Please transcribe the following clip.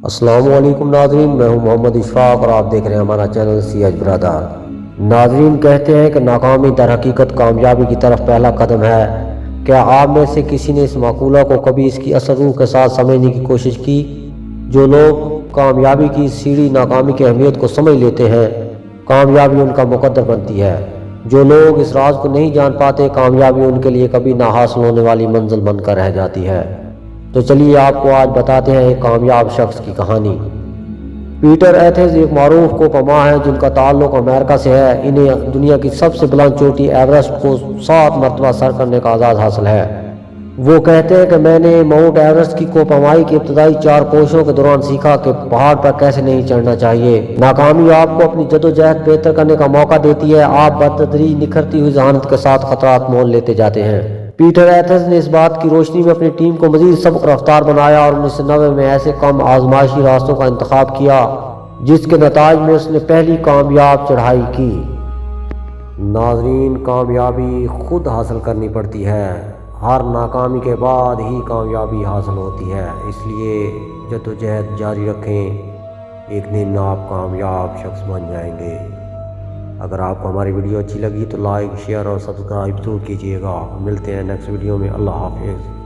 السلام علیکم ناظرین، میں ہوں محمد اشفاق اور آپ دیکھ رہے ہیں ہمارا چینل سی ایچ برادر۔ ناظرین، کہتے ہیں کہ ناکامی در حقیقت کامیابی کی طرف پہلا قدم ہے۔ کیا آپ میں سے کسی نے اس مقولہ کو کبھی اس کی اصل روح کے ساتھ سمجھنے کی کوشش کی؟ جو لوگ کامیابی کی سیڑھی ناکامی کی اہمیت کو سمجھ لیتے ہیں، کامیابی ان کا مقدر بنتی ہے۔ جو لوگ اس راز کو نہیں جان پاتے، کامیابی ان کے لیے کبھی نہ حاصل ہونے والی منزل بن کر رہ جاتی ہے۔ تو چلیے آپ کو آج بتاتے ہیں ایک کامیاب شخص کی کہانی۔ پیٹر ایتھنز ایک معروف کوپماں ہیں جن کا تعلق امریکہ سے ہے۔ انہیں دنیا کی سب سے بلند چوٹی ایورسٹ کو 7 مرتبہ سر کرنے کا اعزاز حاصل ہے۔ وہ کہتے ہیں کہ میں نے ماؤنٹ ایورسٹ کی کوپمائی کی ابتدائی 4 کوششوں کے دوران سیکھا کہ پہاڑ پر کیسے نہیں چڑھنا چاہیے۔ ناکامی آپ کو اپنی جدوجہد بہتر کرنے کا موقع دیتی ہے۔ آپ بتدریج نکھرتی ہوئی ذہانت کے ساتھ خطرات مول لیتے جاتے ہیں۔ پیٹر ایتھنز نے اس بات کی روشنی میں اپنی ٹیم کو مزید سبق رفتار بنایا اور 1990 میں ایسے کم آزمائشی راستوں کا انتخاب کیا جس کے نتائج میں اس نے پہلی کامیاب چڑھائی کی۔ ناظرین، کامیابی خود حاصل کرنی پڑتی ہے۔ ہر ناکامی کے بعد ہی کامیابی حاصل ہوتی ہے، اس لیے جدوجہد جاری رکھیں، ایک دن آپ کامیاب شخص بن جائیں گے۔ اگر آپ کو ہماری ویڈیو اچھی لگی تو لائک، شیئر اور سبسکرائب ضرور کیجیے گا۔ ملتے ہیں نیکسٹ ویڈیو میں۔ اللہ حافظ۔